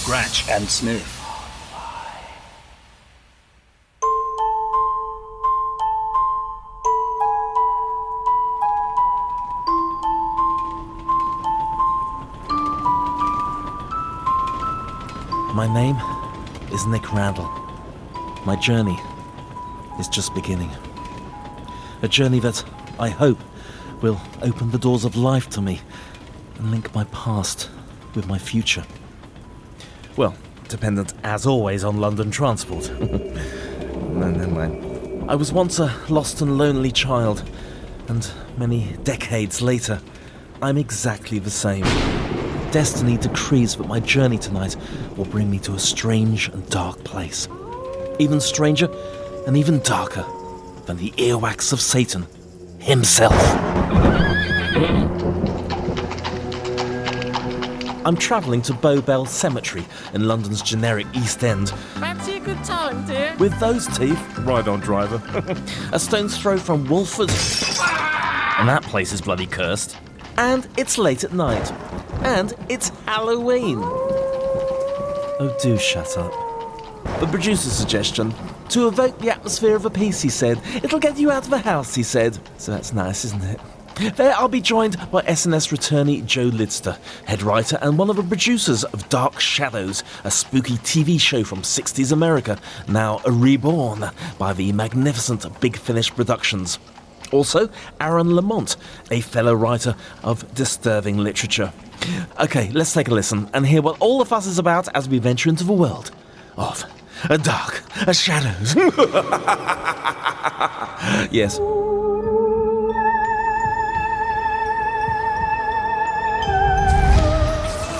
scratch, and sniff. My name is Nick Randell. My journey is just beginning. A journey that, I hope, will open the doors of life to me and link my past with my future. Well, dependent as always on London transport. No, never mind. I was once a lost and lonely child, and many decades later, I'm exactly the same. Destiny decrees that my journey tonight will bring me to a strange and dark place. Even stranger and even darker than the earwax of Satan himself. I'm travelling to Bow Bell Cemetery in London's generic East End. Fancy a good time, dear? With those teeth, Right on, driver. a stone's throw from Wolford. And that place is bloody cursed. And it's late at night. And it's Halloween. Oh, do shut up. The producer's suggestion: to evoke the atmosphere of a piece, he said. It'll get you out of the house, he said. So that's nice, isn't it? There I'll be joined by SNS returnee Joe Lidster, head writer and one of the producers of Dark Shadows, a spooky TV show from 60s America, now reborn by the magnificent Big Finish Productions. Also, Aaron Lamont, a fellow writer of disturbing literature. OK, let's take a listen and hear what all the fuss is about as we venture into the world of Dark Shadows. Yes.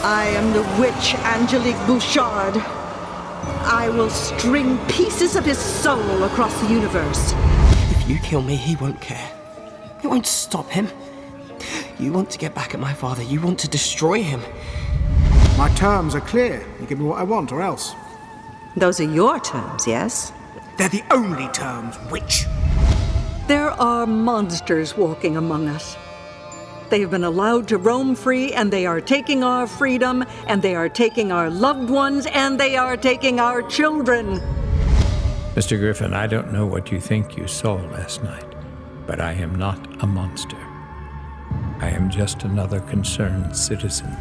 I am the witch Angelique Bouchard. I will string pieces of his soul across the universe. If you kill me, he won't care. It won't stop him. You want to get back at my father. You want to destroy him. My terms are clear. You give me what I want, or else. Those are your terms, yes? They're the only terms, witch. There are monsters walking among us. They have been allowed to roam free, and they are taking our freedom, and they are taking our loved ones, and they are taking our children. Mr. Griffin, I don't know what you think you saw last night, but I am not a monster. I am just another concerned citizen.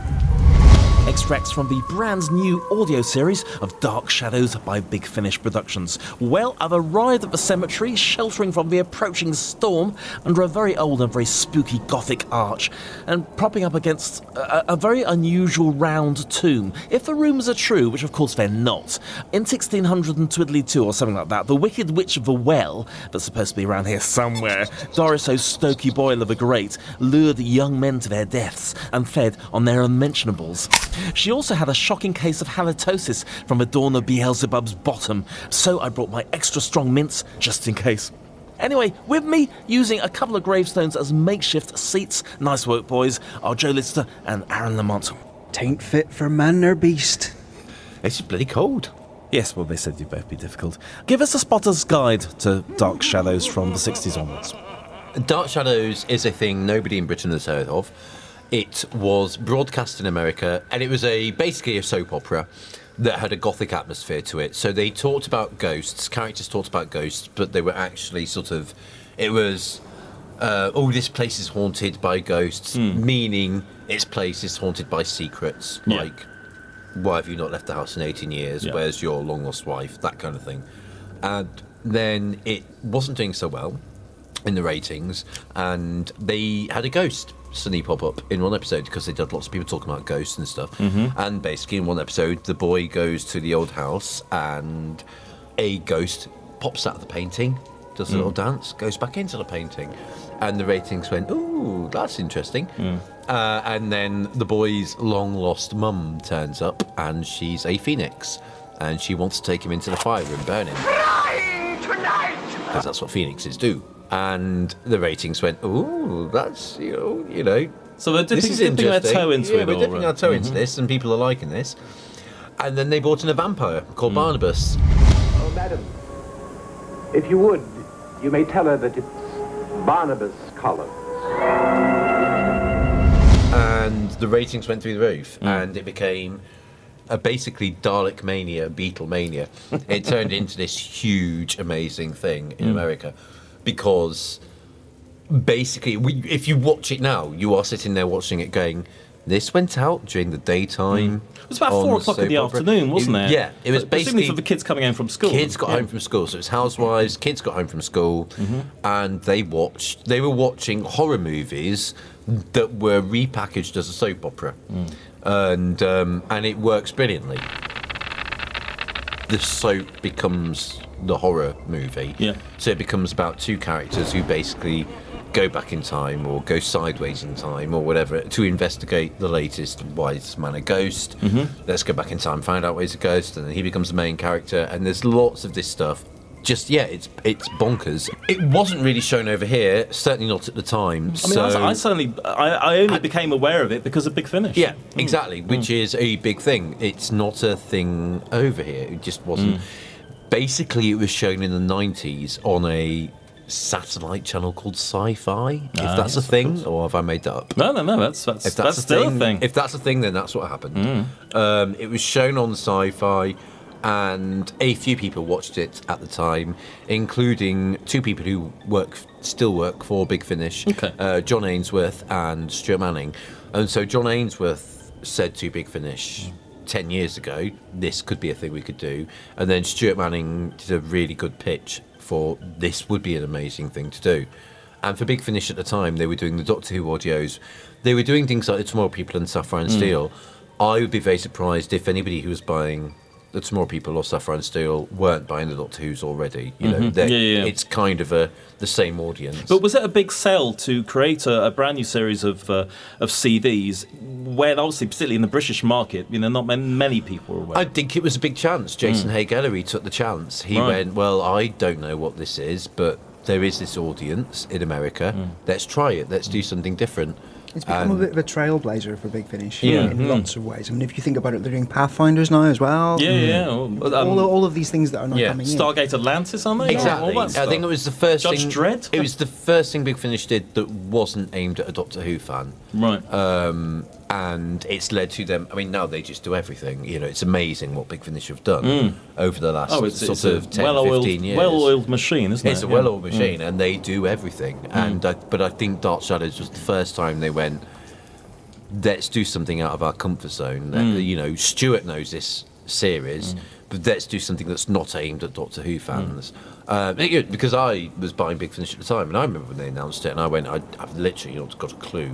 Extracts from the brand new audio series of Dark Shadows by Big Finish Productions. Well, I've arrived at the cemetery, sheltering from the approaching storm under a very old and very spooky Gothic arch, and propping up against a very unusual round tomb. If the rumours are true, which of course they're not, in 1622 or something like that, the Wicked Witch of the Well, that's supposed to be around here somewhere, Doris O'Stokey Boyle of the Great, lured young men to their deaths and fed on their unmentionables. She also had a shocking case of halitosis from the dawn of Beelzebub's bottom, so I brought my extra strong mints just in case. Anyway, with me, using a couple of gravestones as makeshift seats, nice work boys, are Joe Lidster and Aaron Lamont. Tain't fit for man or beast. It's bloody cold. Yes, well, they said you'd both be difficult. Give us a spotter's guide to Dark Shadows from the 60s onwards. Dark Shadows is a thing nobody in Britain has heard of. It was broadcast in America, and it was basically a soap opera that had a gothic atmosphere to it. So they talked about ghosts, characters talked about ghosts, but they were actually it was, this place is haunted by ghosts, meaning its place is haunted by secrets, like, why have you not left the house in 18 years? Yeah. Where's your long-lost wife? That kind of thing. And then it wasn't doing so well in the ratings, and they had a ghost suddenly pop up in one episode because they'd had lots of people talking about ghosts and stuff. And basically in one episode the boy goes to the old house and a ghost pops out of the painting, does a little dance, goes back into the painting, and the ratings went, ooh, that's interesting. And then the boy's long lost mum turns up, and she's a phoenix, and she wants to take him into the fire and burn him, because that's what phoenixes do. And the ratings went, ooh, that's, you know. So we're dipping their toe into it. Yeah, we're dipping our toe into this, and people are liking this. And then they brought in a vampire called Barnabas. Oh, madam, if you would, you may tell her that it's Barnabas Collins. And the ratings went through the roof, and it became basically Dalek mania, Beatlemania. It turned into this huge, amazing thing in America because basically, if you watch it now, you are sitting there watching it going, this went out during the daytime. It was about 4 o'clock in the afternoon, wasn't it? Yeah, it was basically for the kids coming home from school. Kids got home from school, so it was housewives. Kids got home from school, and they were watching horror movies that were repackaged as a soap opera, and it works brilliantly. The soap becomes the horror movie, so it becomes about two characters who basically go back in time or go sideways in time or whatever to investigate the latest why is this man a ghost. Let's go back in time, find out why he's a ghost, and then he becomes the main character, and there's lots of this stuff. Just it's bonkers. It wasn't really shown over here, certainly not at the time. I only became aware of it because of Big Finish. Yeah, exactly, which is a big thing. It's not a thing over here. It just wasn't. Basically, it was shown in the 90s on a satellite channel called Sci-Fi, if that's a thing, or have I made that up? No, that's still a thing. If that's a thing, then that's what happened. It was shown on Sci-Fi, and a few people watched it at the time, including two people who still work for Big Finish, John Ainsworth and Stuart Manning. And so John Ainsworth said to Big Finish 10 years ago, this could be a thing we could do, and then Stuart Manning did a really good pitch for this would be an amazing thing to do. And for Big Finish at the time, they were doing the Doctor Who audios. They were doing things like The Tomorrow People and Sapphire and Steel. I would be very surprised if anybody who was buying The Tomorrow People or Sapphire and Steel weren't buying the Doctor Who's already. You know, it's kind of the same audience. But was it a big sell to create a brand new series of CDs when, obviously, particularly in the British market, not many people were aware? I think it was a big chance. Jason Hay-Gallery took the chance. He went, well, I don't know what this is, but there is this audience in America. Let's try it. Let's do something different. It's become a bit of a trailblazer for Big Finish in lots of ways. I mean, if you think about it, they're doing Pathfinders now as well. All of these things that are not coming in. Stargate Atlantis, aren't they? Exactly. All that stuff. I think it was the first Judge thing... Dredd? It was the first thing Big Finish did that wasn't aimed at a Doctor Who fan. Right. And it's led to them... I mean, now they just do everything. It's amazing what Big Finish have done over the last sort of 10, 15 years. Well-oiled machine, isn't it? It's a well-oiled machine, and they do everything. But I think Dark Shadows was the first time they went... Let's do something out of our comfort zone. Stuart knows this series, but let's do something that's not aimed at Doctor Who fans. Because I was buying Big Finish at the time, and I remember when they announced it, and I went, I've literally not got a clue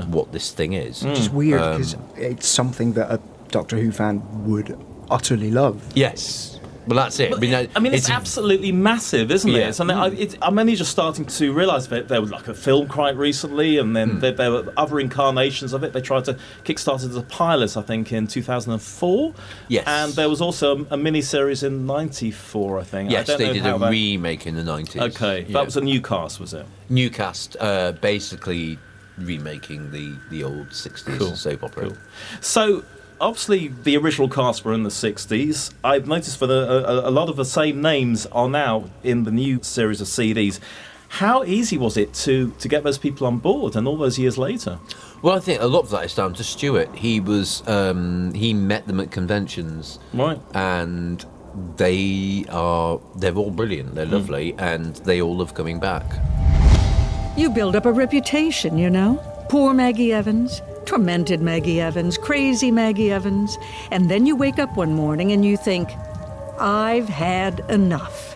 what this thing is. Which is weird, because it's something that a Doctor Who fan would utterly love. Yes. Well, that's it. It's absolutely massive, isn't it? And I'm only just starting to realise that there was like a film quite recently, and then there were other incarnations of it. They tried to kickstart it as a pilot, I think, in 2004. Yes. And there was also a mini-series in 94, I think. Yes, they did a remake in the 90s. Okay, that was a new cast, was it? New cast, basically remaking the old 60s soap opera. Cool. So... obviously, the original cast were in the 60s. I've noticed that a lot of the same names are now in the new series of CDs. How easy was it to get those people on board, and all those years later? Well, I think a lot of that is down to Stuart. He met them at conventions, right? And they're all brilliant. They're lovely, and they all love coming back. You build up a reputation, Poor Maggie Evans. Tormented Maggie Evans, crazy Maggie Evans, and then you wake up one morning and you think, I've had enough.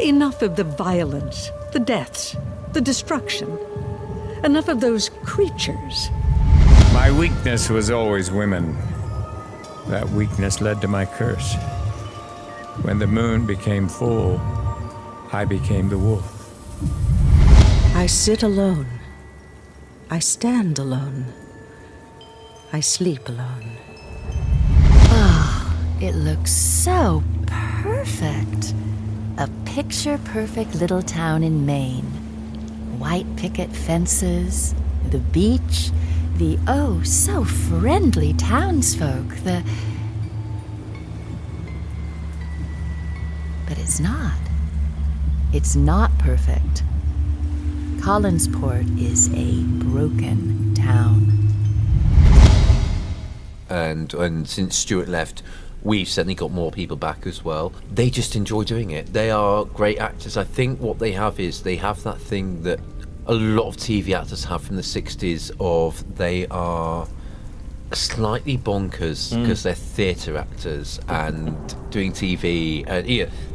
Enough of the violence, the deaths, the destruction. Enough of those creatures. My weakness was always women. That weakness led to my curse. When the moon became full, I became the wolf. I sit alone. I stand alone. I sleep alone. Oh, it looks so perfect. A picture-perfect little town in Maine. White picket fences, the beach, the so friendly townsfolk, But it's not. It's not perfect. Collinsport is a broken town. and since Stuart left, we've certainly got more people back as well. They just enjoy doing it. They are great actors. I think what they have is they have that thing that a lot of TV actors have from the 60s of they are slightly bonkers because they're theatre actors and doing TV.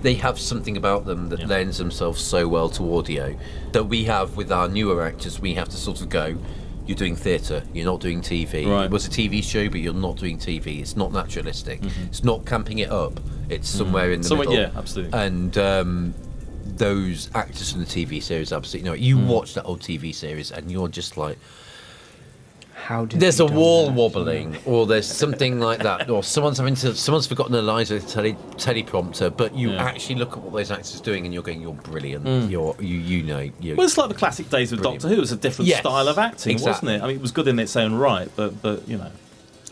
They have something about them that lends themselves so well to audio that we have with our newer actors. We have to sort of go, you're doing theatre, you're not doing TV. Right. It was a TV show, but you're not doing TV. It's not naturalistic. It's not camping it up. It's somewhere in the middle. Yeah, absolutely. And those actors from the TV series absolutely know it. You watch that old TV series and you're just like, there's a wall wobbling, or there's something like that, or someone's forgotten a line with a teleprompter, but you actually look at what those actors are doing and you're going, you're brilliant. You're Well, it's like the classic days with brilliant. Doctor Who. It was a different style of acting, exactly. wasn't it? I mean, it was good in its own right, but you know,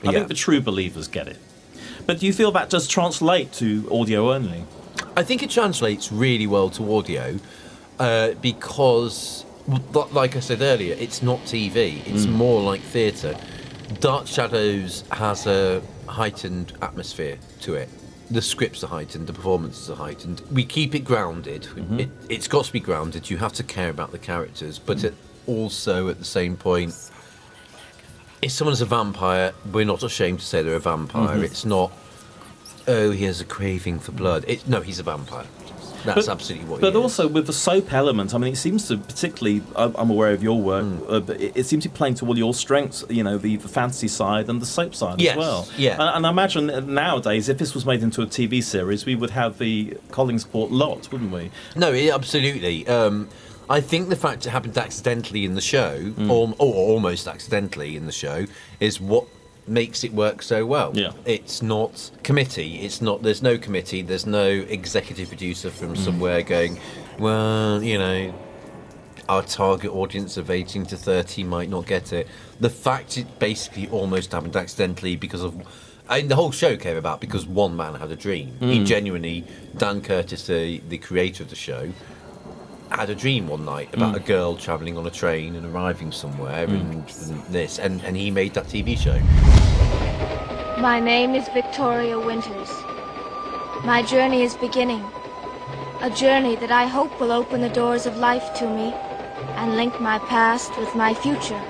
I think the true believers get it. But do you feel that does translate to audio only? I think it translates really well to audio because, like I said earlier, it's not TV. It's more like theatre. Dark Shadows has a heightened atmosphere to it. The scripts are heightened, the performances are heightened. We keep it grounded. It's got to be grounded. You have to care about the characters, but also at the same point, if someone's a vampire, we're not ashamed to say they're a vampire. It's not, oh, he has a craving for blood. No, he's a vampire. That's absolutely what he is. But also with the soap element, I mean, it seems to particularly, I'm aware of your work, but it seems to be playing to all your strengths, you know, the fantasy side and the soap side as well. Yeah. And I imagine nowadays, if this was made into a TV series, we would have the Collingsport lot, wouldn't we? No, absolutely. I think the fact it happened accidentally in the show, or almost accidentally in the show, is what makes it work so well. Yeah. It's not committee. There's no committee. There's no executive producer from somewhere going, well, you know, our target audience of 18 to 30 might not get it. The fact it basically almost happened accidentally because of... the whole show came about because one man had a dream. He genuinely, Dan Curtis, the creator of the show, had a dream one night about a girl travelling on a train and arriving somewhere and he made that TV show. My name is Victoria Winters. My journey is beginning. A journey that I hope will open the doors of life to me and link my past with my future.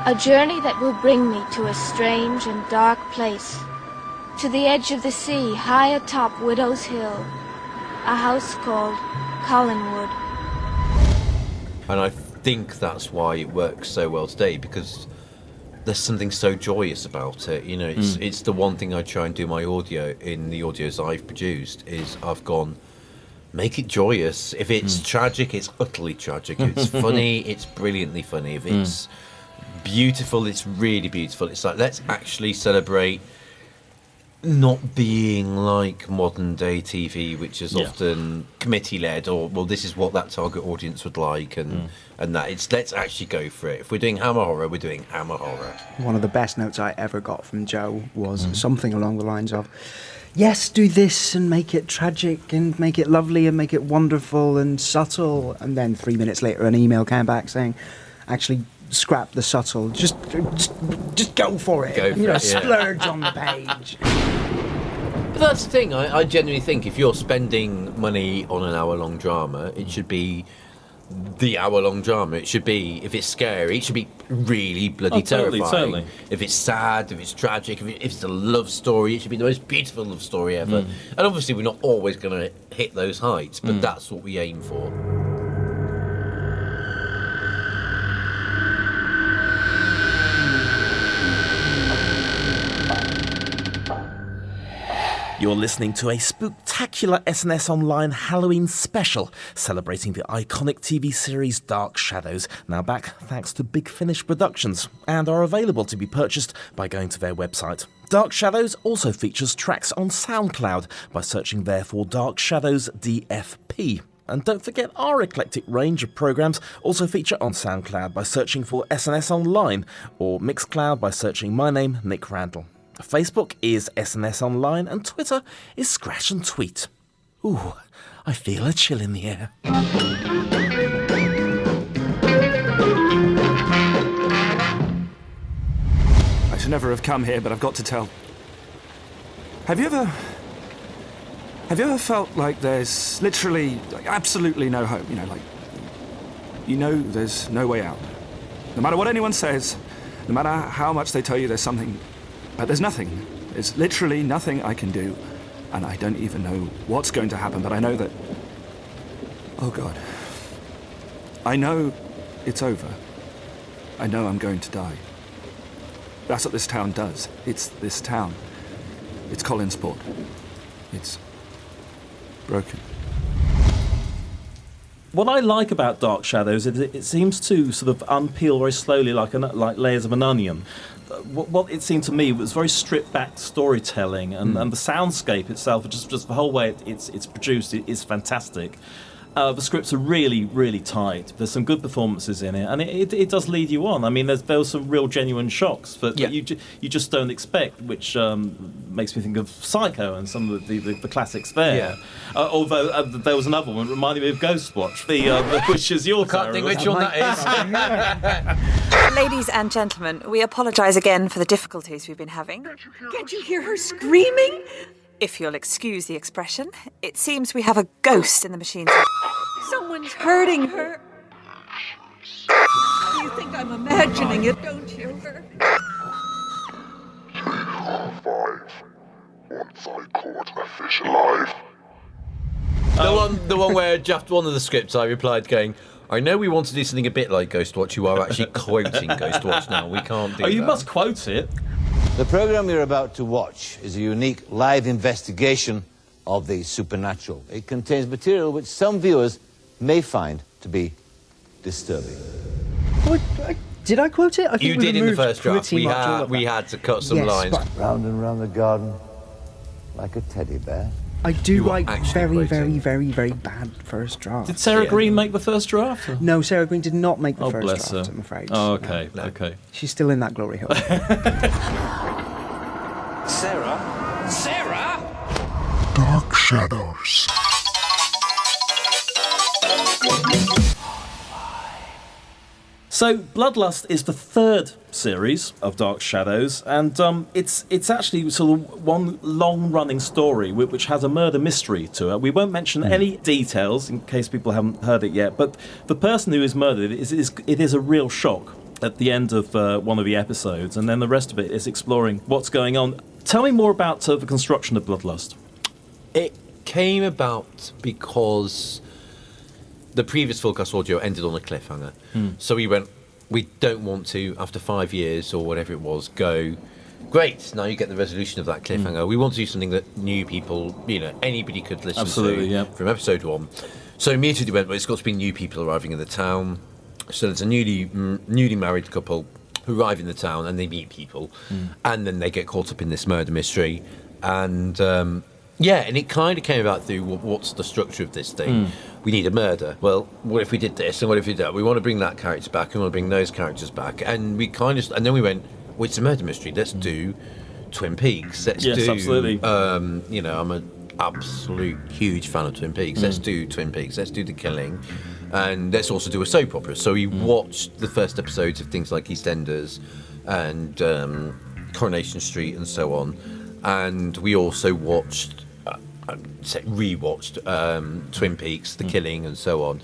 A journey that will bring me to a strange and dark place. To the edge of the sea, high atop Widow's Hill. A house called Collinwood. And I think that's why it works so well today, because there's something so joyous about it. You know, it's the one thing I try and do my audio in the audios I've produced is I've gone, make it joyous. If it's tragic, it's utterly tragic. If it's funny, it's brilliantly funny. If it's beautiful, it's really beautiful. It's like, let's actually celebrate not being like modern day TV, which is often committee led, or well, this is what that target audience would like, and that let's actually go for it. If we're doing Hammer horror, we're doing Hammer horror. One of the best notes I ever got from Joe was something along the lines of, yes, do this and make it tragic and make it lovely and make it wonderful and subtle, and then 3 minutes later an email came back saying, actually scrap the subtle, just go for it. Go for it, splurge on the page. But that's the thing, I genuinely think if you're spending money on an hour-long drama, it should be the hour-long drama. It should be, if it's scary, it should be really bloody terrifying. Totally. If it's sad, if it's tragic, if it's a love story, it should be the most beautiful love story ever. And obviously we're not always going to hit those heights, but that's what we aim for. You're listening to a spooktacular SNS Online Halloween special celebrating the iconic TV series Dark Shadows, now back thanks to Big Finish Productions, and are available to be purchased by going to their website. Dark Shadows also features tracks on SoundCloud by searching there for Dark Shadows DFP. And don't forget our eclectic range of programmes also feature on SoundCloud by searching for SNS Online, or Mixcloud by searching my name, Nick Randell. Facebook is SNS Online and Twitter is Scratch and Tweet. Ooh, I feel a chill in the air. never have come here, but I've got to tell. Have you ever felt like there's literally, absolutely no hope? There's no way out. No matter what anyone says, no matter how much they tell you there's something, but there's nothing. There's literally nothing I can do, and I don't even know what's going to happen, but I know that... Oh, God. I know it's over. I know I'm going to die. That's what this town does. It's this town. It's Collinsport. It's broken. What I like about Dark Shadows is it seems to sort of unpeel very slowly, like layers of an onion. What it seemed to me was very stripped back storytelling, and the soundscape itself, just the whole way it's produced, is fantastic. The scripts are really, really tight. There's some good performances in it, and it does lead you on. I mean, there were some real genuine shocks that you just don't expect, which makes me think of Psycho and some of the classics there. Yeah. Although there was another one reminding me of Ghostwatch, which is your can't think which one that is. Ladies and gentlemen, we apologise again for the difficulties we've been having. Can't you hear her screaming? If you'll excuse the expression, it seems we have a ghost in the machine. Someone's hurting her. You think I'm imagining it, don't you? Once I caught a fish alive. The one where after one of the scripts I replied going, I know we want to do something a bit like Ghostwatch. You are actually quoting Ghostwatch now. We can't do that. Oh, you must quote it. The program you're about to watch is a unique live investigation of the supernatural. It contains material which some viewers may find to be disturbing. Did I quote it? I think you did in the first draft. We had to cut some lines. Round and round the garden like a teddy bear. I do like very, very, very, very bad first draft. Did Sarah Green make the first draft? Or? No, Sarah Green did not make the first bless draft, her. I'm afraid. Oh, okay, No. okay. She's still in that glory hole. Sarah? Dark Shadows. So, Bloodlust is the third series of Dark Shadows, and it's actually sort of one long-running story which has a murder mystery to it. We won't mention any details in case people haven't heard it yet, but the person who is murdered is a real shock at the end of one of the episodes, and then the rest of it is exploring what's going on. Tell me more about the construction of Bloodlust. It came about because the previous full-cast audio ended on a cliffhanger. So we went, we don't want to, after 5 years or whatever it was, go, great, now you get the resolution of that cliffhanger. We want to do something that new people, anybody could listen to from episode 1. So immediately went, well, it's got to be new people arriving in the town. So there's a newly married couple who arrive in the town and they meet people, and then they get caught up in this murder mystery. And and it kind of came about through what's the structure of this thing. We need a murder. Well, what if we did this and what if we did that? We want to bring that character back and we want to bring those characters back. And then we went, well, it's a murder mystery. Let's do Twin Peaks. Absolutely. I'm an absolute huge fan of Twin Peaks. Let's do Twin Peaks. Let's do The Killing. And let's also do a soap opera. So we watched the first episodes of things like EastEnders and Coronation Street and so on. And we also rewatched Twin Peaks, The Killing, and so on.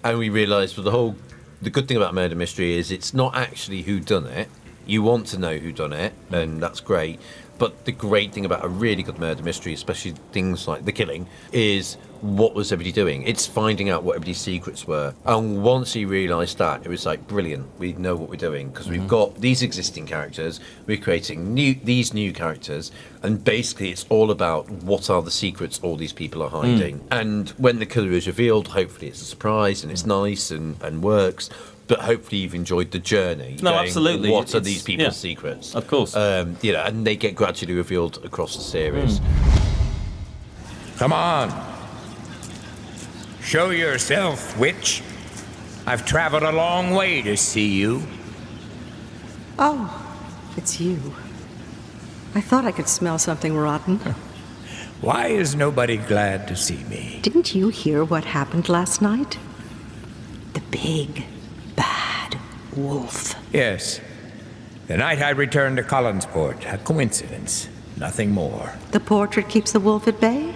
And we realised the good thing about murder mystery is it's not actually who done it. You want to know who done it, and that's great. But the great thing about a really good murder mystery, especially things like The Killing, is what was everybody doing? It's finding out what everybody's secrets were. And once he realised that, it was like, brilliant, we know what we're doing, because we've got these existing characters, we're creating these new characters, and basically it's all about what are the secrets all these people are hiding. And when the killer is revealed, hopefully it's a surprise, and it's nice and works. But hopefully you've enjoyed the journey. No, absolutely. What are these people's secrets? Of course. And they get gradually revealed across the series. Come on. Show yourself, witch. I've traveled a long way to see you. Oh, it's you. I thought I could smell something rotten. Why is nobody glad to see me? Didn't you hear what happened last night? The big, bad wolf. Yes. The night I returned to Collinsport, a coincidence, nothing more. The portrait keeps the wolf at bay,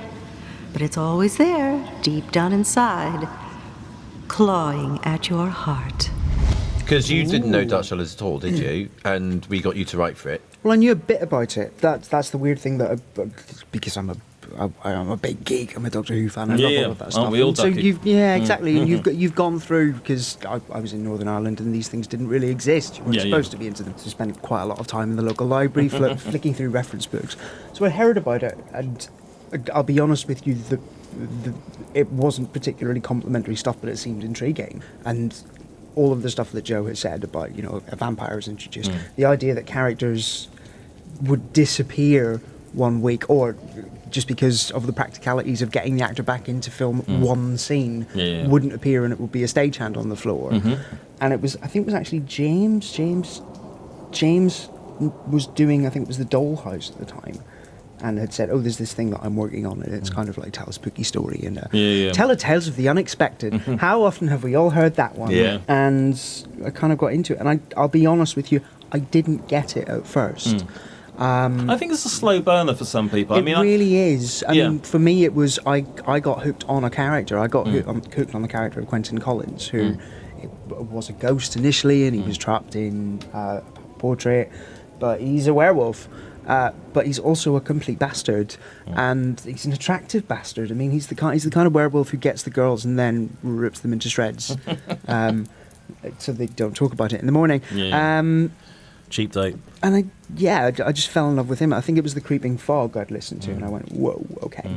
but it's always there, deep down inside, clawing at your heart. Because you didn't know Dark Shadows at all, did you? And we got you to write for it. Well, I knew a bit about it. That's the weird thing because I'm a big geek. I'm a Doctor Who fan. I love all of that stuff. We all so ducky? exactly. And you've gone through, because I was in Northern Ireland and these things didn't really exist. You weren't supposed to be into them. So I spent quite a lot of time in the local library flicking through reference books. So I heard about it, and I'll be honest with you, it wasn't particularly complimentary stuff, but it seemed intriguing. And all of the stuff that Joe has said about, a vampire is introduced, the idea that characters would disappear one week, or just because of the practicalities of getting the actor back in to film one scene, wouldn't appear, and it would be a stagehand on the floor. And I think it was actually James was doing, I think it was the Dollhouse at the time, and had said, there's this thing that I'm working on, and it's kind of like tell a spooky story and tell a tales of the unexpected. How often have we all heard that one? And I kind of got into it, and I'll be honest with you, I didn't get it at first. I think it's a slow burner for some people. It really is. I mean, for me, it was I got hooked on a character. I got hooked on the character of Quentin Collins, who was a ghost initially, and he was trapped in a portrait, but he's a werewolf. But he's also a complete bastard, and he's an attractive bastard. I mean, he's the kind of werewolf who gets the girls and then rips them into shreds, so they don't talk about it in the morning. Cheap date. And I just fell in love with him. I think it was The Creeping Fog I'd listened to, and I went, whoa, okay,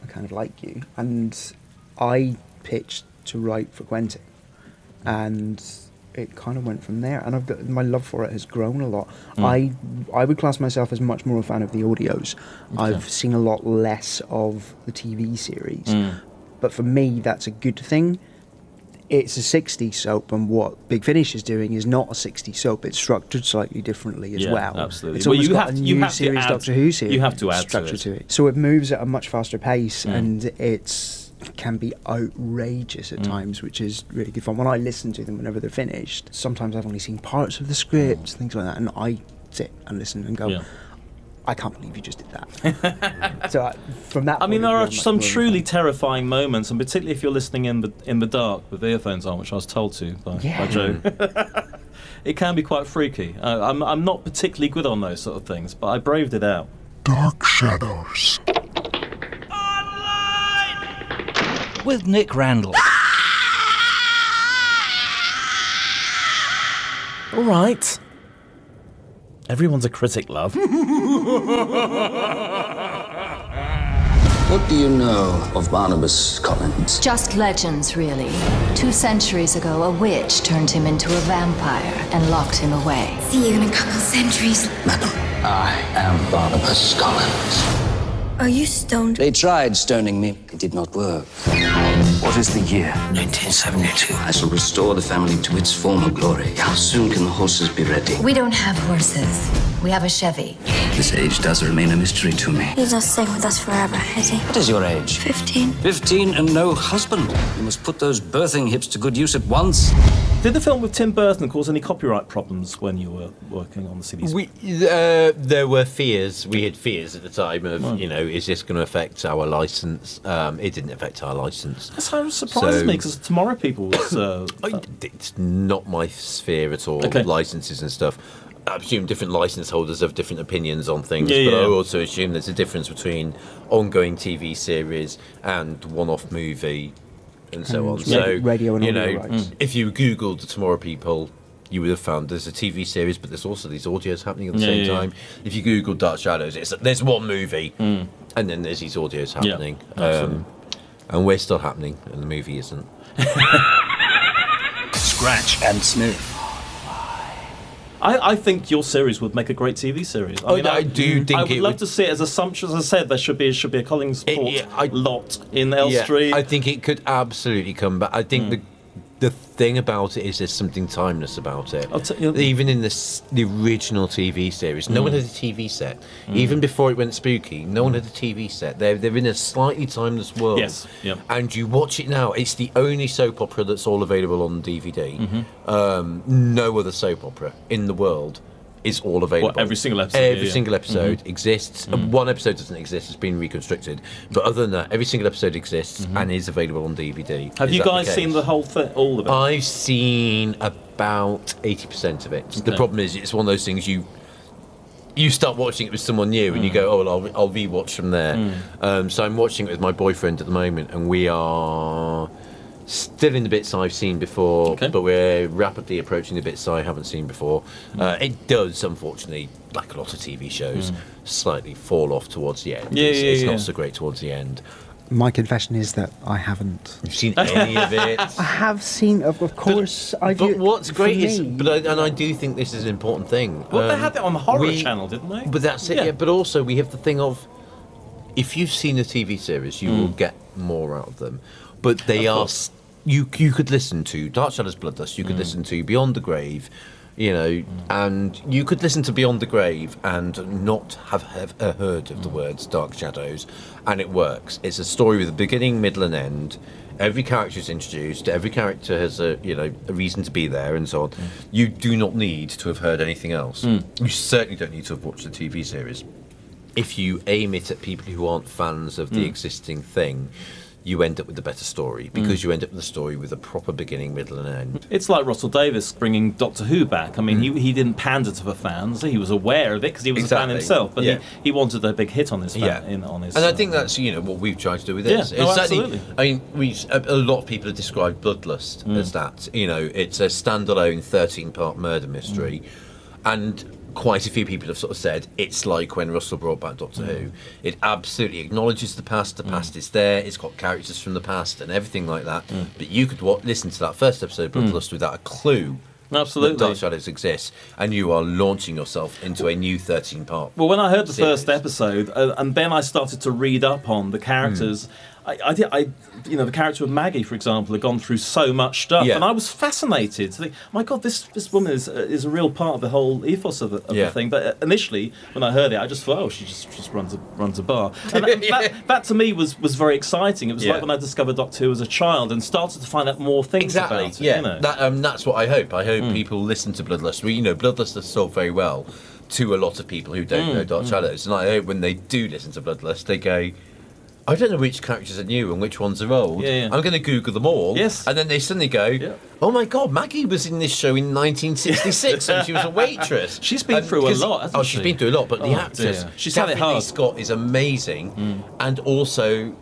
I kind of like you. And I pitched to write for Quentin, and it kind of went from there. And my love for it has grown a lot. I would class myself as much more a fan of the audios. I've seen a lot less of the TV series, but for me, that's a good thing. It's a 60s soap, and what Big Finish is doing is not a 60s soap. It's structured slightly differently as well. Absolutely. It's almost got a new series, Doctor Who series. You have to add structure to it. So it moves at a much faster pace, and it can be outrageous at times, which is really good fun. When I listen to them whenever they're finished, sometimes I've only seen parts of the script, things like that, and I sit and listen and go, I can't believe you just did that. So from that, there are some truly terrifying moments, and particularly if you're listening in the dark with earphones on, which I was told to by Joe. It can be quite freaky. I'm not particularly good on those sort of things, but I braved it out. Dark Shadows. With Nick Randell. All right. Everyone's a critic, love. What do you know of Barnabas Collins? Just legends, really. 2 centuries ago, a witch turned him into a vampire and locked him away. See you in a couple centuries. Madam, I am Barnabas Collins. Are you stoned? They tried stoning me. It did not work. What is the year? 1972. I shall restore the family to its former glory. How soon can the horses be ready? We don't have horses. We have a Chevy. This age does remain a mystery to me. He's not staying with us forever, is he? What is your age? 15. 15 and no husband. You must put those birthing hips to good use at once. Did the film with Tim Burton cause any copyright problems when you were working on the series? There were fears. We had fears at the time of, is this going to affect our license? It didn't affect our license. That's how it surprised me, because Tomorrow People was... it's not my sphere at all, licenses and stuff. I assume different license holders have different opinions on things, but I also assume there's a difference between ongoing TV series and one-off movie and so on. So, radio and audio rights. If you Googled Tomorrow People, you would have found there's a TV series, but there's also these audios happening at the same time. If you Googled Dark Shadows, there's one movie, and then there's these audios happening. And we're still happening, and the movie isn't. Scratch and sniff. I think your series would make a great TV series. I do think I would love to see it as assumptions. As I said, there should be a Collingsport lot in Elstree. I think it could absolutely come back. I think the thing about it is there's something timeless about it. Even in the original TV series, no one had a TV set. Even before it went spooky, no one had a TV set. They're in a slightly timeless world. Yes. Yep. And you watch it now. It's the only soap opera that's all available on DVD. No other soap opera in the world is all available. What, every single episode? Every single episode exists. One episode doesn't exist, it's been reconstructed. But other than that, every single episode exists and is available on DVD. Have you guys seen the whole thing, all of it? I've seen about 80% of it. The problem is, it's one of those things you start watching it with someone new and you go, oh, well, I'll rewatch from there. So I'm watching it with my boyfriend at the moment, and we are still in the bits I've seen before, but we're rapidly approaching the bits I haven't seen before. It does, unfortunately, like a lot of TV shows, slightly fall off towards the end. It's not so great towards the end. My confession is that I haven't. You've seen any of it? I have seen, of course. But what's great is, and I do think this is an important thing. Well, they had it on the Horror Channel, didn't they? But that's it. Yeah. But also we have the thing of, if you've seen a TV series, you will get more out of them. But they are. You could listen to Dark Shadows, Bloodlust. You could listen to Beyond the Grave. And you could listen to Beyond the Grave and not have heard of the words Dark Shadows, and it works. It's a story with a beginning, middle, and end. Every character is introduced. Every character has a reason to be there, and so on. You do not need to have heard anything else. You certainly don't need to have watched the TV series. If you aim it at people who aren't fans of the existing thing, you end up with a better story, because you end up with a story with a proper beginning, middle, and end. It's like Russell Davies bringing Doctor Who back. I mean, he didn't pander to the fans. He was aware of it because he was a fan himself, but he wanted a big hit on his fan. And I think that's what we've tried to do with this. Absolutely. I mean, a lot of people have described Bloodlust as that. It's a standalone 13-part murder mystery, and quite a few people have sort of said it's like when Russell brought back Doctor Who. It absolutely acknowledges the past is there, it's got characters from the past and everything like that, but you could listen to that first episode of Bloodlust without a clue that Dark Shadows exists, and you are launching yourself into a new 13-part Well, when I heard the series. first episode, and then I started to read up on the characters, the character of Maggie, for example, had gone through so much stuff, and I was fascinated to think, my God, this woman is a real part of the whole ethos of the thing. But initially, when I heard it, I just thought, oh, she just runs a bar. And that to me was very exciting. It was like when I discovered Doctor Who as a child and started to find out more things about it. That's what I hope. I hope people listen to Bloodlust. Bloodlust has sold very well to a lot of people who don't know Dark Shadows, and I hope when they do listen to Bloodlust, they go, I don't know which characters are new and which ones are old. I'm going to Google them all. Yes. And then they suddenly go, oh my God, Maggie was in this show in 1966 and she was a waitress. She's been through a lot, hasn't she? She's been through a lot, but the actress, she's had it hard. Scott, is amazing and also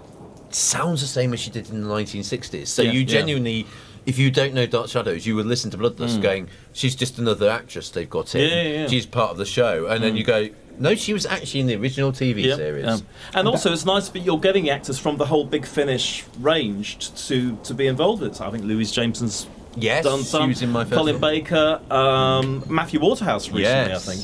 sounds the same as she did in the 1960s. So you genuinely, if you don't know Dark Shadows, you would listen to Bloodlust going, she's just another actress they've got in. She's part of the show. And then you go, no, she was actually in the original TV series. And also, it's nice that you're getting actors from the whole Big Finish range to be involved in it. So I think Louise Jameson's done some. She was in my first Colin Baker, Matthew Waterhouse recently, I think.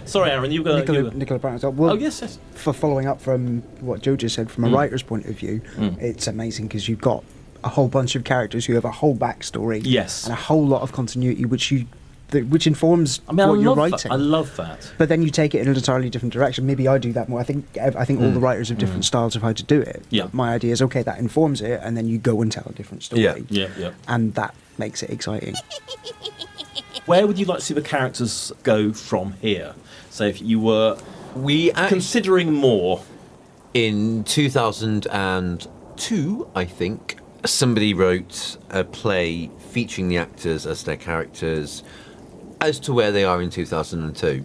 Sorry, Aaron, you got Nicola Brown as well. Well, yes. For following up from what Joe just said, from a writer's point of view, it's amazing because you've got a whole bunch of characters who have a whole backstory, and a whole lot of continuity, which informs what you're writing. I love that. But then you take it in an entirely different direction. Maybe I do that more. I think all the writers have different styles of how to do it. My idea is, okay, that informs it, and then you go and tell a different story. And that makes it exciting. Where would you like to see the characters go from here? So if you were considering more. In 2002, I think, somebody wrote a play featuring the actors as their characters as to where they are in 2002.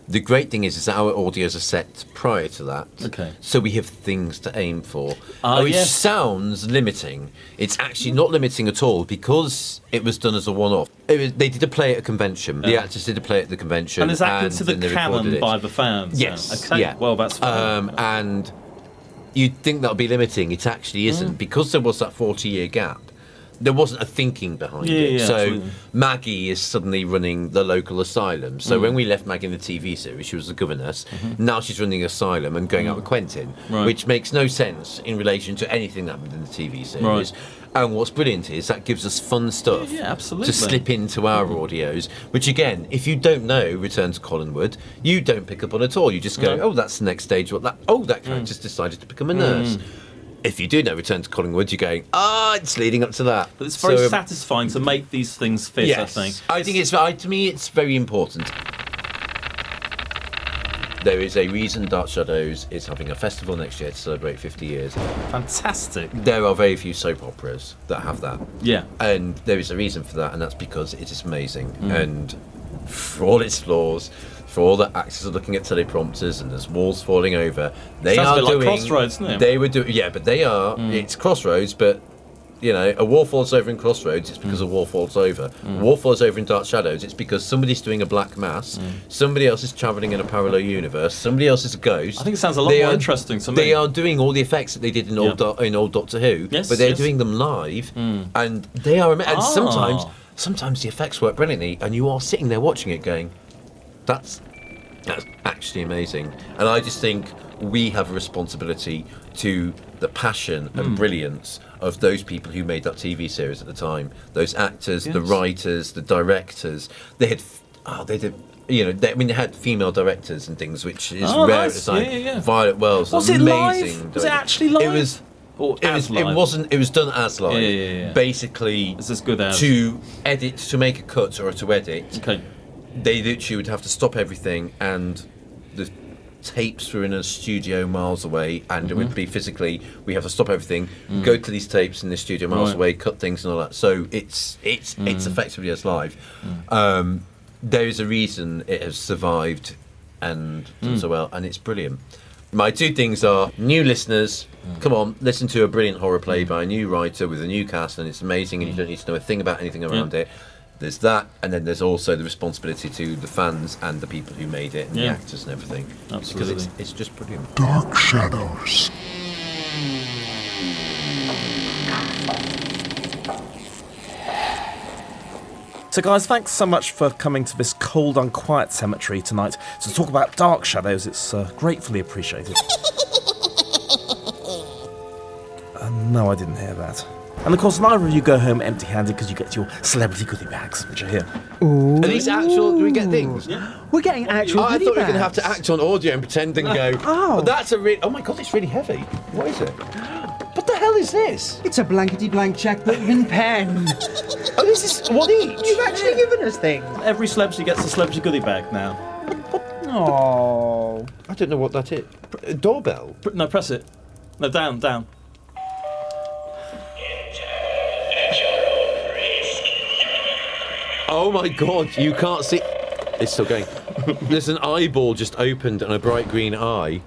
The great thing is that our audios are set prior to that, so we have things to aim for. Which sounds limiting. It's actually not limiting at all, because it was done as a one-off. They did a play at a convention. The actors did a play at the convention. And is that considered canon by the fans? Yes. Okay. Well, that's fine. And you'd think that would be limiting. It actually isn't, because there was that 40-year gap. There wasn't a thinking behind it. So absolutely. Maggie is suddenly running the local asylum. So when we left Maggie in the TV series, she was the governess. Now she's running asylum and going out with Quentin, which makes no sense in relation to anything that happened in the TV series. And what's brilliant is that gives us fun stuff to slip into our audios, which again, if you don't know Return to Collinwood, you don't pick up on at all. You just go, oh, that's the next stage. That character's decided to become a nurse. If you do know Return to Collingwood, you're going, it's leading up to that. But it's very satisfying to make these things fit, yes, I think. I think to me, it's very important. There is a reason Dark Shadows is having a festival next year to celebrate 50 years. Fantastic. There are very few soap operas that have that. Yeah. And there is a reason for that, and that's because it is amazing. And for all its flaws, for all the actors are looking at teleprompters and there's walls falling over, they Sounds are a bit doing... like Crossroads, doesn't it? They were doing... Yeah, but they are... It's Crossroads, but... You know, a wall falls over in Crossroads, it's because a wall falls over. A wall falls over in Dark Shadows, it's because somebody's doing a black mass, somebody else is travelling in a parallel universe, somebody else is a ghost. I think it sounds a lot more interesting to me. They are doing all the effects that they did in old Doctor Who, Yes, but they're yes. doing them live, and they are... And sometimes the effects work brilliantly, and you are sitting there watching it going, that's actually amazing. And I just think we have a responsibility to the passion and brilliance of those people who made that TV series at the time. Those actors, the writers, the directors. They had, they had female directors and things, which is rare at the time. Yeah. Violet Wells Was it amazing. live? Was it actually live? It was. Live? It wasn't. It was done as live. Yeah. Basically, it's as good as to edit, to make a cut or to edit. Okay. They literally would have to stop everything, and the tapes were in a studio miles away, and it would be physically, we have to stop everything, go to these tapes in the studio miles away, cut things and all that. So it's effectively as live. There is a reason it has survived and done so well, and it's brilliant. My two things are, new listeners, come on, listen to a brilliant horror play by a new writer with a new cast, and it's amazing, and you don't need to know a thing about anything around it. There's that, and then there's also the responsibility to the fans and the people who made it, and the actors and everything. Absolutely. Because it's just brilliant. Dark Shadows. So guys, thanks so much for coming to this cold, unquiet cemetery tonight to talk about Dark Shadows. It's gratefully appreciated. No, I didn't hear that. And of course, neither of you go home empty-handed because you get your celebrity goodie bags, which are here. Ooh. Are these actual? Do we get things? Yeah. We're getting actual I goodie thought we were going to bags. have to act on audio and pretend and go, oh, that's a real... Oh my God, it's really heavy. What is it? What the hell is this? It's a blankety-blank checkbook and pen. Oh, this is one each? You've actually given us things. Every celebrity gets a celebrity goodie bag now. Oh. I don't know what that is. A doorbell? No, press it. No, down. Oh my God, you can't see... It's still going. There's an eyeball just opened and a bright green eye.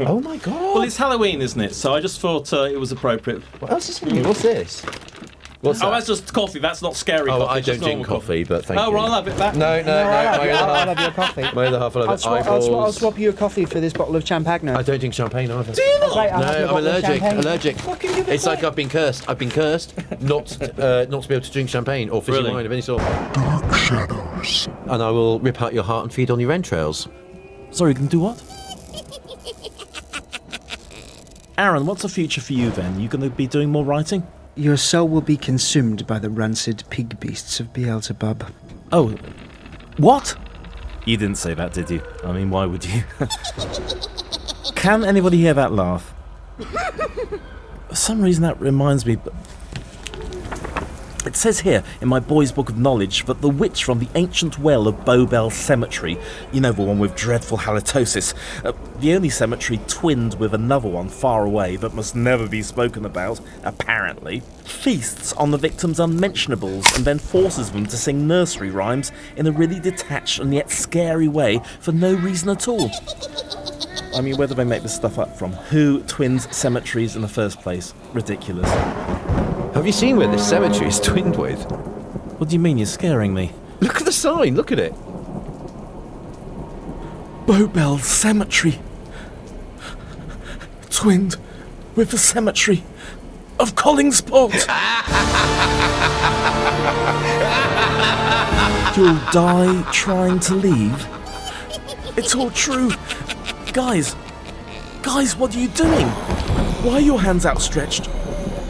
Oh my God. Well, it's Halloween, isn't it? So I just thought it was appropriate. What else is in here? What's this? What's that? Oh, that's just coffee. That's not scary coffee. I it's don't just drink normal coffee, but thank you. Oh, well, I'll have it back. No. I'll have your coffee. My other half will have it. I'll swap you a coffee for this bottle of champagne. I don't drink champagne either. Do you not? Right, No, I'm allergic. Fucking give it It's like I've been cursed not to be able to drink champagne or fizzy wine of any sort. Dark Shadows. And I will rip out your heart and feed on your entrails. Sorry, you can do what? Aaron, what's the future for you then? You going to be doing more writing? Your soul will be consumed by the rancid pig beasts of Beelzebub. Oh, what? You didn't say that, did you? I mean, why would you? Can anybody hear that laugh? For some reason that reminds me... It says here, in my boy's book of knowledge, that the witch from the ancient well of Bowbell Cemetery, you know, the one with dreadful halitosis, the only cemetery twinned with another one far away that must never be spoken about, apparently, feasts on the victims' unmentionables and then forces them to sing nursery rhymes in a really detached and yet scary way for no reason at all. I mean, where do they make this stuff up from? Who twins cemeteries in the first place? Ridiculous. Have you seen where this cemetery is twinned with? What do you mean? You're scaring me. Look at the sign, look at it. Bowbell Cemetery. Twinned with the cemetery of Collingsport. You'll die trying to leave. It's all true. Guys, what are you doing? Why are your hands outstretched?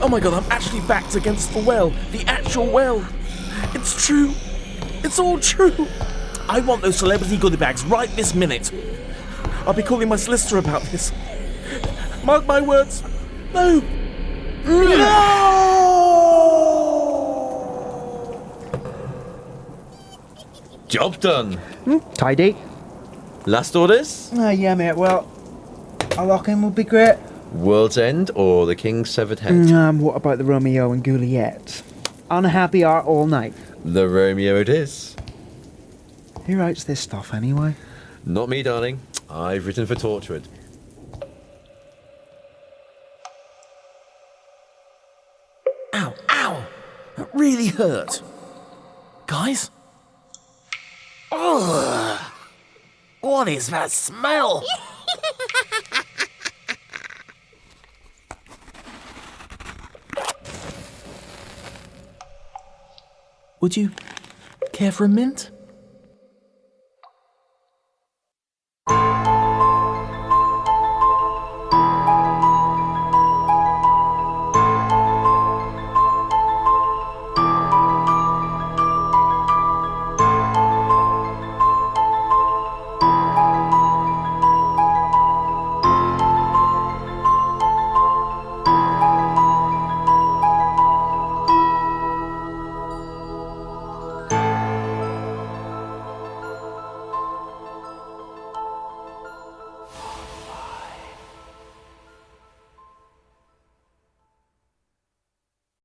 Oh my God, I'm actually backed against the well. The actual well. It's true. It's all true. I want those celebrity goodie bags right this minute. I'll be calling my solicitor about this. Mark my words. No. Job done. Tidy. Last orders? Yeah, mate. Well, a lock-in would be great. World's End or The King's Severed Head? What about the Romeo and Juliet? Unhappy art all night. The Romeo it is. Who writes this stuff anyway? Not me, darling. I've written for Torchwood. Ow, ow! That really hurt. Guys? Ugh! What is that smell? Would you care for a mint?